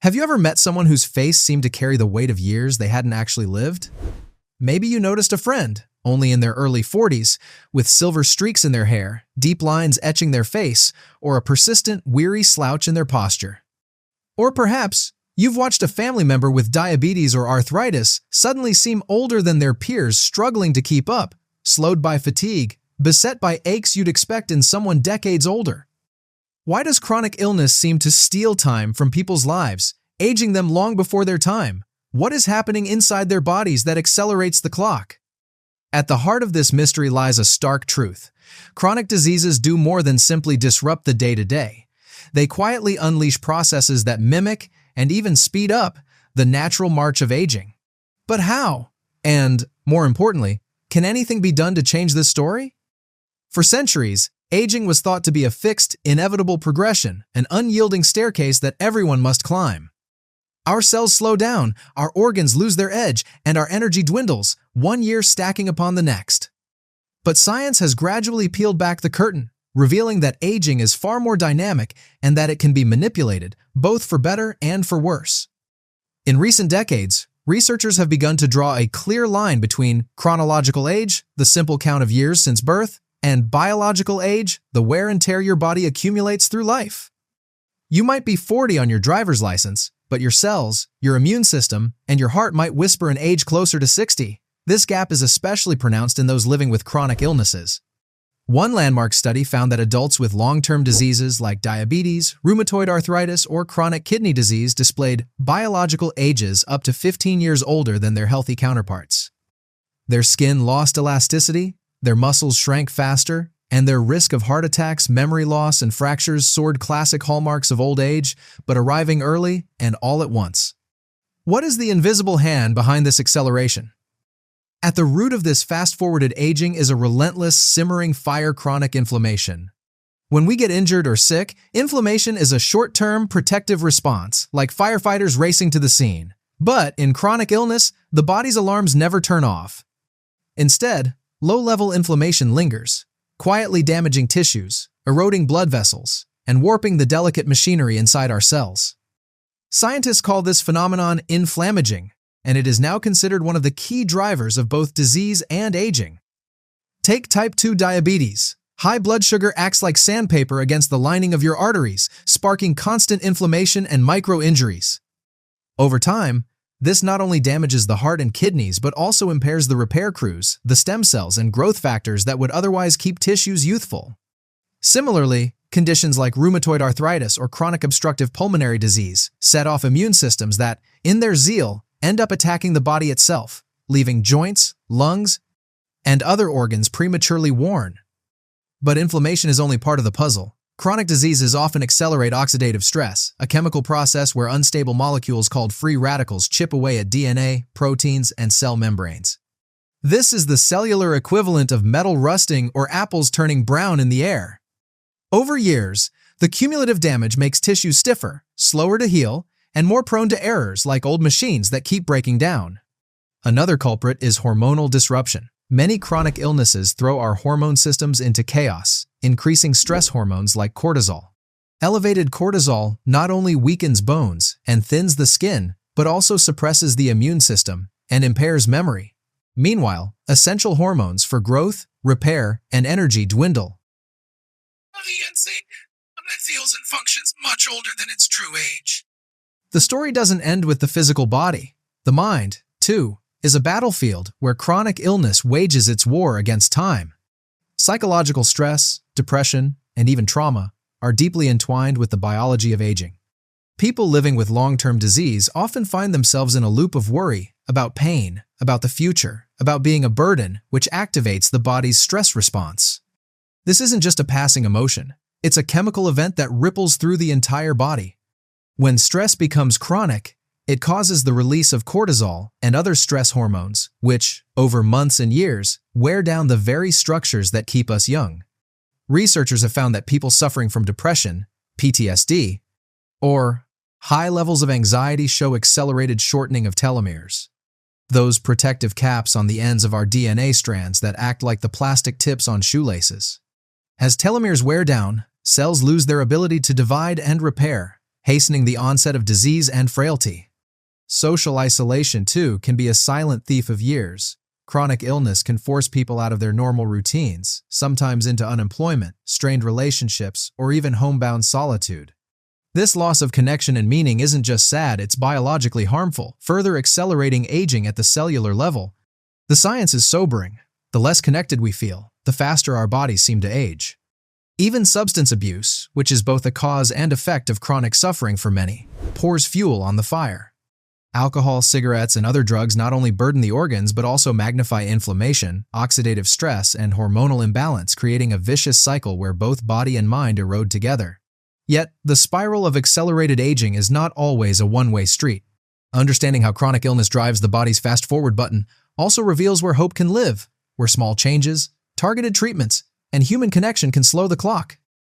Have you ever met someone whose face seemed to carry the weight of years they hadn't actually lived? Maybe you noticed a friend, only in their early 40s, with silver streaks in their hair, deep lines etching their face, or a persistent, weary slouch in their posture. Or perhaps you've watched a family member with diabetes or arthritis suddenly seem older than their peers, struggling to keep up, slowed by fatigue, beset by aches you'd expect in someone decades older. Why does chronic illness seem to steal time from people's lives, aging them long before their time? What is happening inside their bodies that accelerates the clock? At the heart of this mystery lies a stark truth. Chronic diseases do more than simply disrupt the day-to-day. They quietly unleash processes that mimic and even speed up the natural march of aging. But how? And, more importantly, can anything be done to change this story? For centuries, aging was thought to be a fixed, inevitable progression, an unyielding staircase that everyone must climb. Our cells slow down, our organs lose their edge, and our energy dwindles, one year stacking upon the next. But science has gradually peeled back the curtain, revealing that aging is far more dynamic and that it can be manipulated, both for better and for worse. In recent decades, researchers have begun to draw a clear line between chronological age, the simple count of years since birth, and biological age, the wear and tear your body accumulates through life. You might be 40 on your driver's license, but your cells, your immune system, and your heart might whisper an age closer to 60. This gap is especially pronounced in those living with chronic illnesses. One landmark study found that adults with long-term diseases like diabetes, rheumatoid arthritis, or chronic kidney disease displayed biological ages up to 15 years older than their healthy counterparts. Their skin lost elasticity, their muscles shrank faster, and their risk of heart attacks, memory loss, and fractures soared, classic hallmarks of old age, but arriving early and all at once. What is the invisible hand behind this acceleration? At the root of this fast-forwarded aging is a relentless, simmering fire: chronic inflammation. When we get injured or sick, inflammation is a short-term, protective response, like firefighters racing to the scene. But in chronic illness, the body's alarms never turn off. Instead, low-level inflammation lingers, quietly damaging tissues, eroding blood vessels, and warping the delicate machinery inside our cells. Scientists call this phenomenon inflammaging, and it is now considered one of the key drivers of both disease and aging. Take type 2 diabetes. High blood sugar acts like sandpaper against the lining of your arteries, sparking constant inflammation and micro-injuries. Over time, this not only damages the heart and kidneys but also impairs the repair crews, the stem cells, and growth factors that would otherwise keep tissues youthful. Similarly, conditions like rheumatoid arthritis or chronic obstructive pulmonary disease set off immune systems that, in their zeal, end up attacking the body itself, leaving joints, lungs, and other organs prematurely worn. But inflammation is only part of the puzzle. Chronic diseases often accelerate oxidative stress, a chemical process where unstable molecules called free radicals chip away at DNA, proteins, and cell membranes. This is the cellular equivalent of metal rusting or apples turning brown in the air. Over years, the cumulative damage makes tissue stiffer, slower to heal, and more prone to errors like old machines that keep breaking down. Another culprit is hormonal disruption. Many chronic illnesses throw our hormone systems into chaos, increasing stress hormones like cortisol. Elevated cortisol not only weakens bones and thins the skin, but also suppresses the immune system and impairs memory. Meanwhile, essential hormones for growth, repair, and energy dwindle. It feels and functions much older than its true age. The story doesn't end with the physical body. The mind, too, is a battlefield where chronic illness wages its war against time. Psychological stress, depression, and even trauma are deeply entwined with the biology of aging. People living with long-term disease often find themselves in a loop of worry about pain, about the future, about being a burden, which activates the body's stress response. This isn't just a passing emotion. It's a chemical event that ripples through the entire body. When stress becomes chronic, it causes the release of cortisol and other stress hormones, which, over months and years, wear down the very structures that keep us young. Researchers have found that people suffering from depression, PTSD, or high levels of anxiety show accelerated shortening of telomeres. Those protective caps on the ends of our DNA strands that act like the plastic tips on shoelaces. As telomeres wear down, cells lose their ability to divide and repair, hastening the onset of disease and frailty. Social isolation, too, can be a silent thief of years. Chronic illness can force people out of their normal routines, sometimes into unemployment, strained relationships, or even homebound solitude. This loss of connection and meaning isn't just sad, it's biologically harmful, further accelerating aging at the cellular level. The science is sobering. The less connected we feel, the faster our bodies seem to age. Even substance abuse, which is both a cause and effect of chronic suffering for many, pours fuel on the fire. Alcohol, cigarettes, and other drugs not only burden the organs but also magnify inflammation, oxidative stress, and hormonal imbalance, creating a vicious cycle where both body and mind erode together. Yet, the spiral of accelerated aging is not always a one-way street. Understanding how chronic illness drives the body's fast-forward button also reveals where hope can live, where small changes, targeted treatments, and human connection can slow the clock.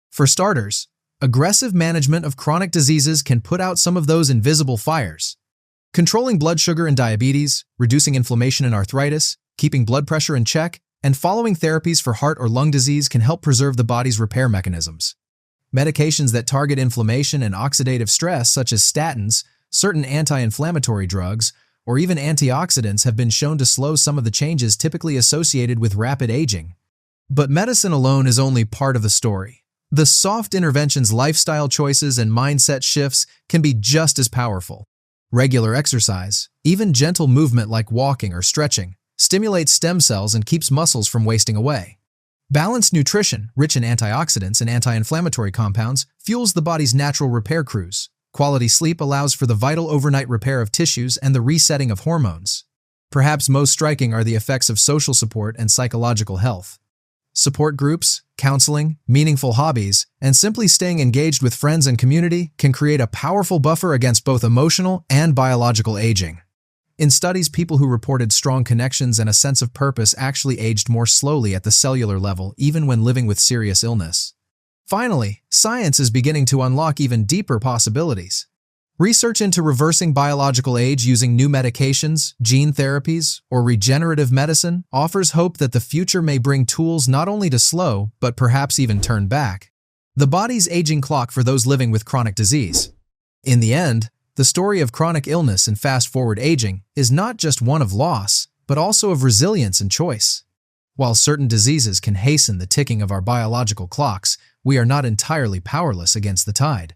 For starters, aggressive management of chronic diseases can put out some of those invisible fires. Controlling blood sugar and diabetes, reducing inflammation and arthritis, keeping blood pressure in check, and following therapies for heart or lung disease can help preserve the body's repair mechanisms. Medications that target inflammation and oxidative stress, such as statins, certain anti-inflammatory drugs, or even antioxidants, have been shown to slow some of the changes typically associated with rapid aging. But medicine alone is only part of the story. The soft interventions, lifestyle choices, and mindset shifts can be just as powerful. Regular exercise, even gentle movement like walking or stretching, stimulates stem cells and keeps muscles from wasting away. Balanced nutrition, rich in antioxidants and anti-inflammatory compounds, fuels the body's natural repair cruise. Quality sleep allows for the vital overnight repair of tissues and the resetting of hormones. Perhaps most striking are the effects of social support and psychological health. Support groups, counseling, meaningful hobbies, and simply staying engaged with friends and community can create a powerful buffer against both emotional and biological aging. In studies, people who reported strong connections and a sense of purpose actually aged more slowly at the cellular level, even when living with serious illness. Finally, science is beginning to unlock even deeper possibilities. Research into reversing biological age using new medications, gene therapies, or regenerative medicine offers hope that the future may bring tools not only to slow, but perhaps even turn back the body's aging clock for those living with chronic disease. In the end, the story of chronic illness and fast-forward aging is not just one of loss, but also of resilience and choice. While certain diseases can hasten the ticking of our biological clocks, we are not entirely powerless against the tide.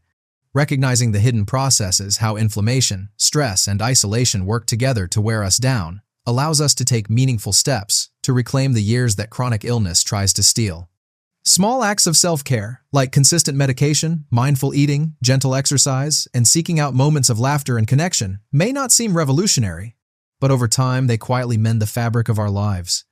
Recognizing the hidden processes, how inflammation, stress, and isolation work together to wear us down, allows us to take meaningful steps to reclaim the years that chronic illness tries to steal. Small acts of self-care, like consistent medication, mindful eating, gentle exercise, and seeking out moments of laughter and connection, may not seem revolutionary, but over time they quietly mend the fabric of our lives.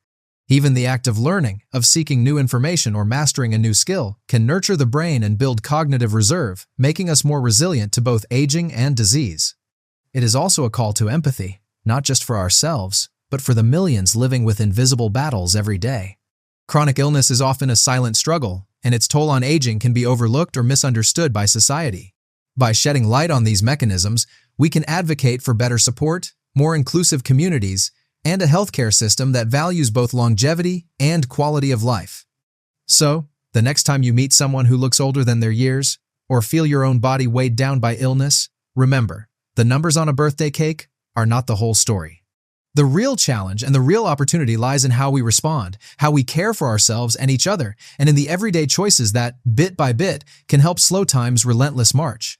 Even the act of learning, of seeking new information or mastering a new skill, can nurture the brain and build cognitive reserve, making us more resilient to both aging and disease. It is also a call to empathy, not just for ourselves, but for the millions living with invisible battles every day. Chronic illness is often a silent struggle, and its toll on aging can be overlooked or misunderstood by society. By shedding light on these mechanisms, we can advocate for better support, more inclusive communities, and a healthcare system that values both longevity and quality of life. So, the next time you meet someone who looks older than their years, or feel your own body weighed down by illness, remember, the numbers on a birthday cake are not the whole story. The real challenge and the real opportunity lies in how we respond, how we care for ourselves and each other, and in the everyday choices that, bit by bit, can help slow time's relentless march.